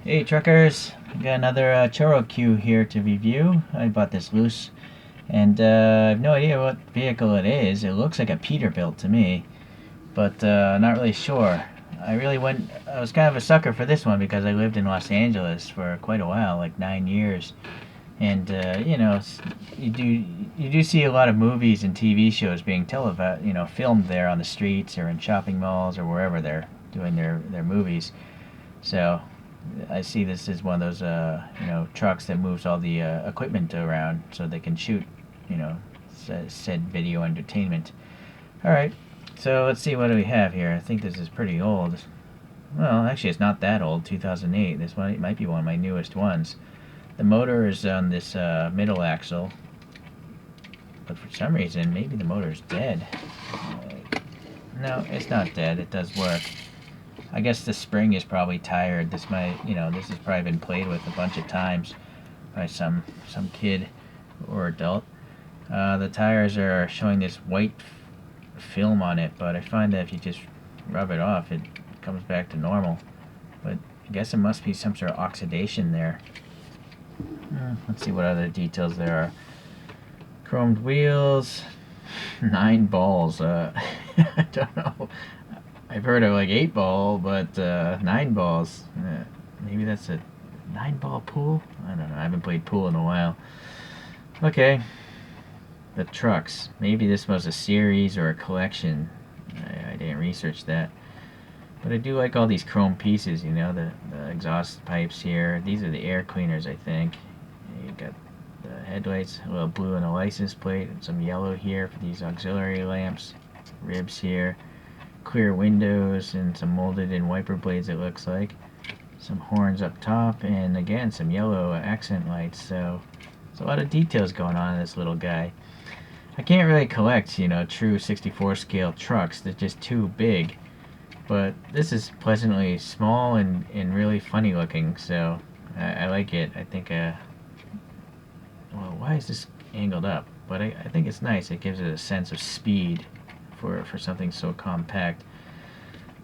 Hey truckers, got another Choro-Q here to review. I bought this loose, and I have no idea what vehicle it is. It looks like a Peterbilt to me, but not really sure. I was kind of a sucker for this one because I lived in Los Angeles for quite a while, like 9 years. And you do see a lot of movies and TV shows being filmed there on the streets or in shopping malls or wherever they're doing their movies. So I see this as one of those trucks that moves all the equipment around so they can shoot you know said video entertainment. All right, so let's see what do we have here. I think this is pretty old. Well, actually, it's not that old. 2008. This one, it might be one of my newest ones. The motor is on this middle axle, but for some reason, maybe the motor's dead. No, it's not dead. It does work. I guess the spring is probably tired. This has probably been played with a bunch of times by some kid or adult. The tires are showing this white film on it, but I find that if you just rub it off, it comes back to normal. But I guess it must be some sort of oxidation there. Let's see what other details there are. Chromed wheels, 9 balls. I don't know. I've heard of like 8 ball, but 9 balls. Maybe that's a 9-ball pool? I don't know. I haven't played pool in a while. Okay. The trucks. Maybe this was a series or a collection. I didn't research that. But I do like all these chrome pieces, the exhaust pipes here. These are the air cleaners, I think. You got the headlights, a little blue on the license plate, and some yellow here for these auxiliary lamps. Ribs here. Clear windows and some molded in wiper blades, it looks like. Some horns up top, and again some yellow accent lights. So there's a lot of details going on in this little guy. I can't really collect true 64 scale trucks. They're just too big, but this is pleasantly small and really funny looking, so I like it. I think well, why is this angled up? But I think it's nice. It gives it a sense of speed for something so compact.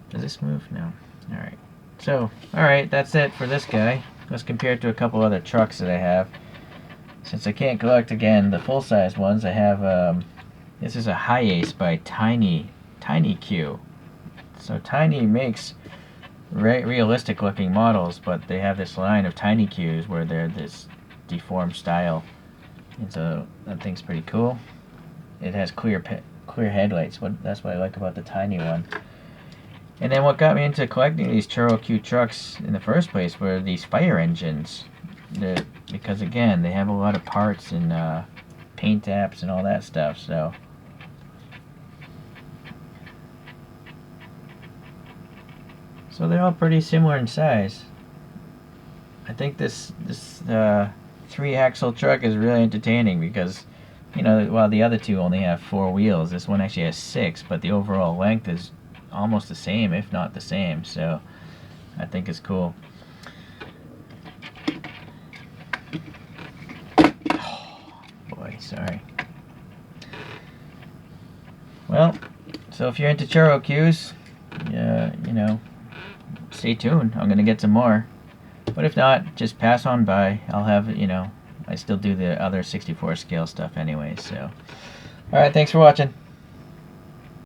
Does this move? No. Alright. So, alright, that's it for this guy. Let's compare it to a couple other trucks that I have. Since I can't collect, again, the full-size ones, I have, this is a High Ace by ChoroQ. So Tiny makes realistic-looking models, but they have this line of Tiny Qs where they're this deformed style. And so that thing's pretty cool. It has clear headlights. That's what I like about the tiny one. And then what got me into collecting these ChoroQ trucks in the first place were these fire engines. Because again, they have a lot of parts and paint apps and all that stuff. So they're all pretty similar in size. I think this 3-axle truck is really entertaining because while the other two only have 4 wheels, this one actually has 6, but the overall length is almost the same, if not the same, so I think it's cool. Oh, boy, sorry. Well, so if you're into ChoroQs, stay tuned. I'm going to get some more. But if not, just pass on by. I'll have, I still do the other 64 scale stuff anyway, so. Alright, thanks for watching.